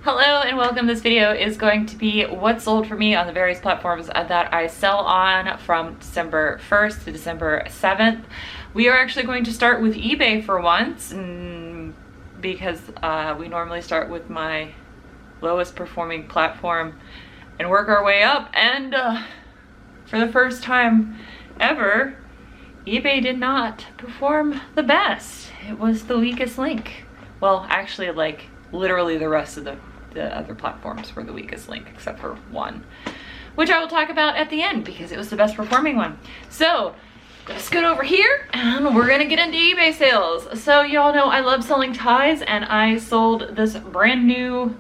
Hello and welcome. This video is going to be what sold for me on the various platforms that I sell on from December 1st to December 7th. We are actually going to start with eBay for once because we normally start with my lowest performing platform and work our way up, and for the first time ever, eBay did not perform the best. It was the weakest link. Well, actually, like literally the rest of the other platforms were the weakest link except for one, which I will talk about at the end because it was the best performing one. So gonna scoot over here and we're gonna get into eBay sales. So y'all know I love selling ties, and I sold this brand new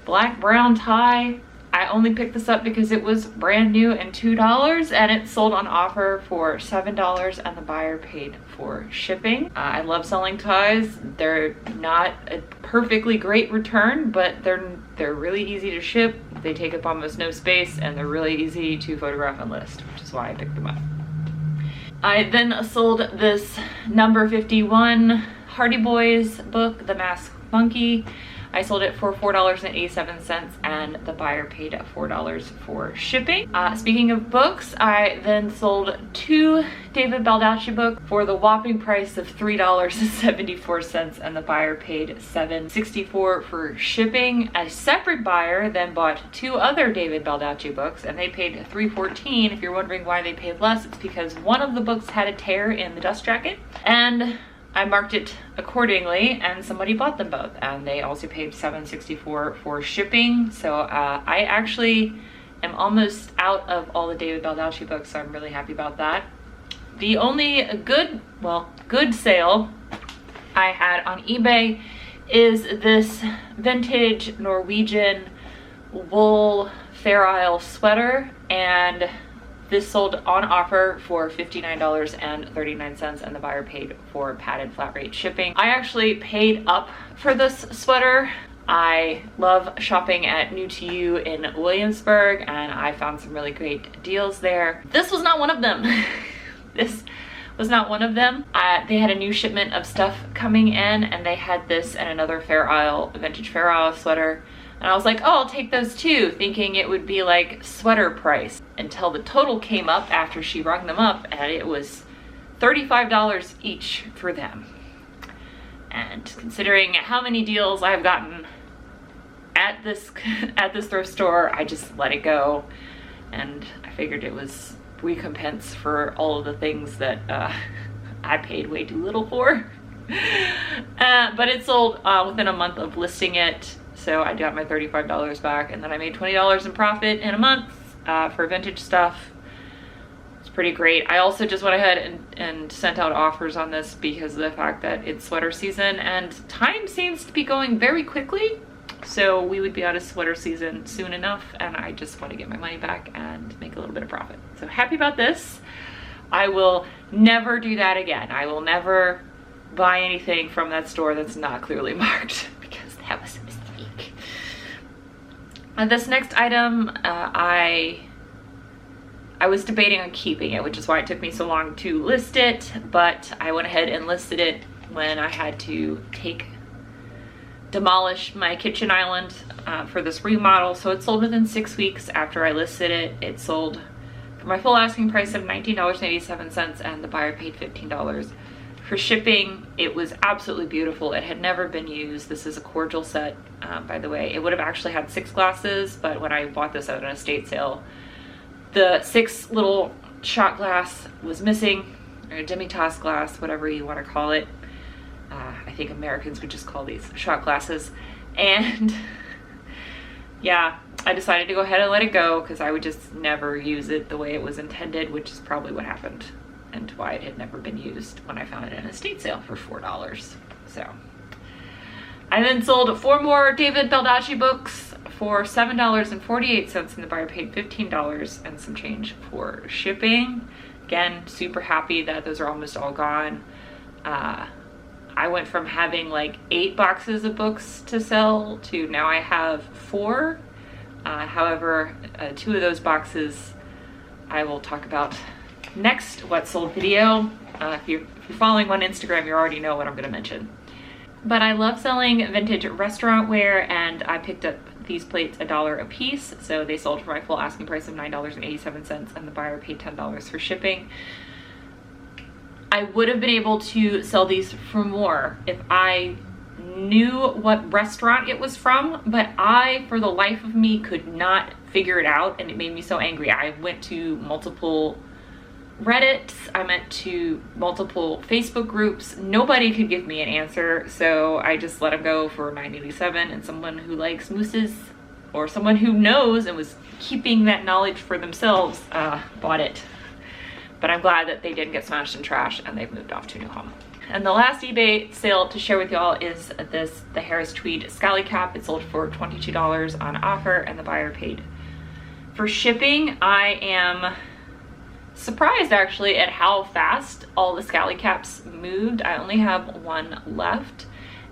black brown tie. I only picked this up because it was brand new and $2, and it sold on offer for $7 and the buyer paid for shipping. I love selling ties. They're not a perfectly great return, but they're really easy to ship. They take up almost no space and they're really easy to photograph and list, which is why I picked them up. I then sold this number 51 Hardy Boys book, The Masked Monkey. I sold it for $4.87 and the buyer paid $4 for shipping. Speaking of books, I then sold two David Baldacci books for the whopping price of $3.74 and the buyer paid $7.64 for shipping. A separate buyer then bought two other David Baldacci books and they paid $3.14. If you're wondering why they paid less, it's because one of the books had a tear in the dust jacket and I marked it accordingly, and somebody bought them both, and they also paid $7.64 for shipping. So I actually am almost out of all the David Baldacci books, so I'm really happy about that. The only good sale I had on eBay is this vintage Norwegian wool Fair Isle sweater, and this sold on offer for $59.39 and the buyer paid for padded flat rate shipping. I actually paid up for this sweater. I love shopping at New to You in Williamsburg, and I found some really great deals there. This was not one of them. This was not one of them. They had a new shipment of stuff coming in, and they had this and another vintage Fair Isle sweater. And I was like, oh, I'll take those too, thinking it would be like sweater price, until the total came up after she rung them up, and it was $35 each for them. And considering how many deals I've gotten at this thrift store, I just let it go. And I figured it was recompense for all of the things that I paid way too little for. But it sold within a month of listing it. So I got my $35 back, and then I made $20 in profit in a month for vintage stuff. It's pretty great. I also just went ahead and sent out offers on this because of the fact that it's sweater season and time seems to be going very quickly. So we would be out of sweater season soon enough, and I just want to get my money back and make a little bit of profit. So happy about this. I will never do that again. I will never buy anything from that store that's not clearly marked because that was a mistake. This next item, I was debating on keeping it, which is why it took me so long to list it, but I went ahead and listed it when I had to demolish my kitchen island for this remodel. So it sold within 6 weeks after I listed it. It sold for my full asking price of $19.87 and the buyer paid $15 for shipping. It was absolutely beautiful. It had never been used. This is a cordial set, by the way. It would have actually had 6 glasses, but when I bought this at an estate sale, the 6th little shot glass was missing, or a demi-tasse glass, whatever you want to call it. I think Americans would just call these shot glasses. And yeah, I decided to go ahead and let it go because I would just never use it the way it was intended, which is probably what happened and why it had never been used when I found it in an estate sale for $4. So I then sold 4 more David Baldacci books for $7.48 and the buyer paid $15 and some change for shipping. Again, super happy that those are almost all gone. I went from having like 8 boxes of books to sell to now I have 4. However, 2 of those boxes I will talk about next what sold video. If you're following on Instagram, you already know what I'm going to mention. But I love selling vintage restaurant ware, and I picked up these plates $1 a piece. So they sold for my full asking price of $9.87, and the buyer paid $10 for shipping. I would have been able to sell these for more if I knew what restaurant it was from, but I, for the life of me, could not figure it out, and it made me so angry. I went to multiple Reddits, I went to multiple Facebook groups. Nobody could give me an answer, so I just let them go for $9.87, and someone who likes mooses, or someone who knows and was keeping that knowledge for themselves, bought it. But I'm glad that they didn't get smashed in trash and they've moved off to a new home. And the last eBay sale to share with y'all is the Harris Tweed Scally Cap. It sold for $22 on offer, and the buyer paid for shipping. I am surprised actually at how fast all the Scally Caps moved. I only have one left,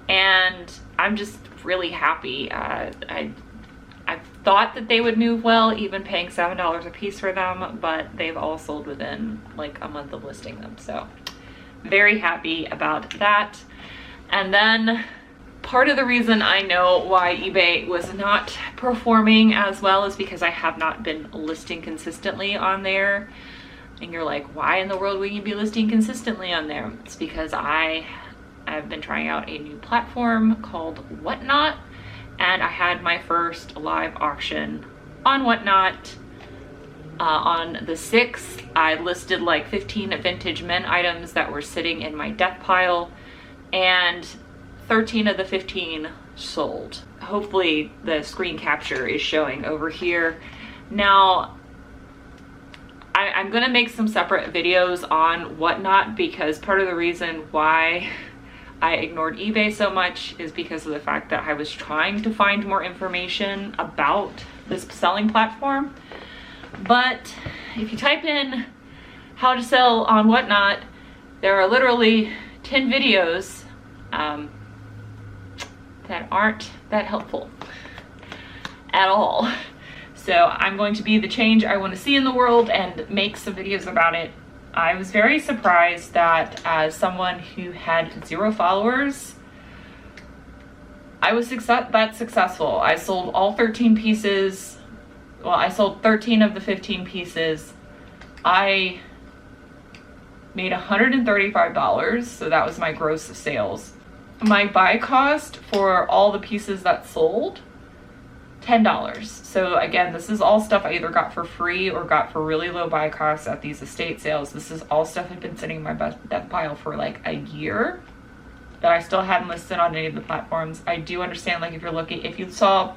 and I'm just really happy. I thought that they would move well, even paying $7 a piece for them, but they've all sold within like a month of listing them. So very happy about that. And then part of the reason I know why eBay was not performing as well is because I have not been listing consistently on there. And you're like, why in the world would you be listing consistently on there? It's because I've been trying out a new platform called Whatnot, and I had my first live auction on Whatnot on the 6th. I listed like 15 vintage men items that were sitting in my death pile, and 13 of the 15 sold. Hopefully the screen capture is showing over here. Now, I'm gonna make some separate videos on Whatnot, because part of the reason why I ignored eBay so much is because of the fact that I was trying to find more information about this selling platform. But if you type in how to sell on Whatnot, there are literally 10 videos that aren't that helpful at all. So I'm going to be the change I want to see in the world and make some videos about it. I was very surprised that as someone who had 0 followers, I was that successful. I sold all 13 pieces. Well, I sold 13 of the 15 pieces. I made $135, so that was my gross sales. My buy cost for all the pieces that sold, $10. So again, this is all stuff I either got for free or got for really low buy costs at these estate sales. This is all stuff I've been sitting in my death pile for like a year that I still hadn't listed on any of the platforms. I do understand, like, if you saw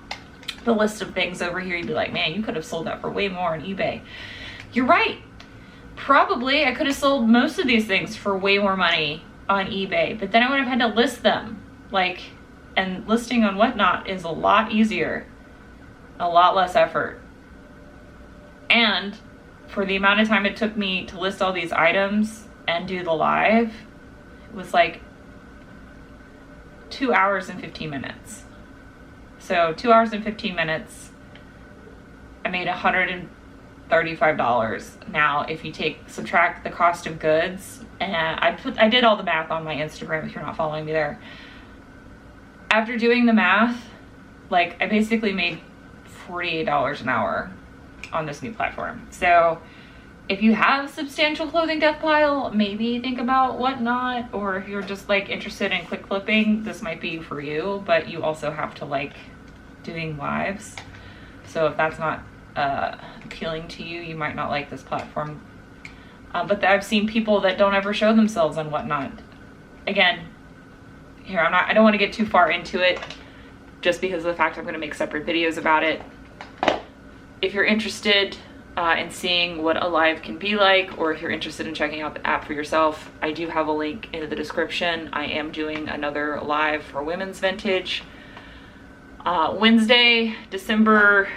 the list of things over here, you'd be like, man, you could have sold that for way more on eBay. You're right. Probably I could have sold most of these things for way more money on eBay, but then I would have had to list them. And listing on Whatnot is a lot easier, a lot less effort. And for the amount of time it took me to list all these items and do the live, it was like 2 hours and 15 minutes. So 2 hours and 15 minutes, I made $135. Now, if you subtract the cost of goods, and I did all the math on my Instagram if you're not following me there. After doing the math, like, I basically made $48 an hour on this new platform. So if you have a substantial clothing death pile, maybe think about Whatnot, or if you're just like interested in quick flipping, this might be for you, but you also have to like doing lives. So if that's not appealing to you, you might not like this platform. But I've seen people that don't ever show themselves on Whatnot. Again, here, I don't want to get too far into it just because of the fact I'm going to make separate videos about it. If you're interested in seeing what a live can be like, or if you're interested in checking out the app for yourself, I do have a link in the description. I am doing another live for women's vintage Wednesday, December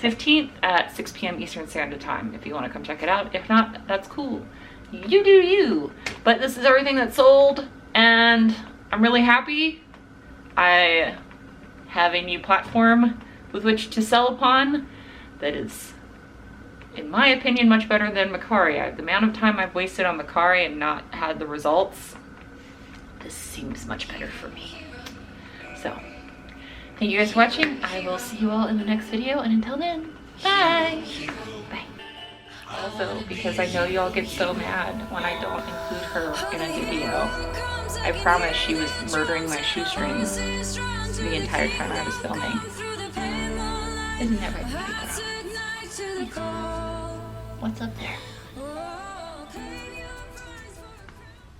15th at 6 p.m. Eastern Standard Time if you want to come check it out. If not, that's cool. You do you. But this is everything that's sold, and I'm really happy. I have a new platform with which to sell upon that is, in my opinion, much better than Mercari. The amount of time I've wasted on Mercari and not had the results, this seems much better for me. So, thank you guys for watching. I will see you all in the next video, and until then, bye! Bye. Also, because I know y'all get so mad when I don't include her in a video, I promise she was murdering my shoestrings the entire time I was filming. Isn't that right, baby girl? What's up there?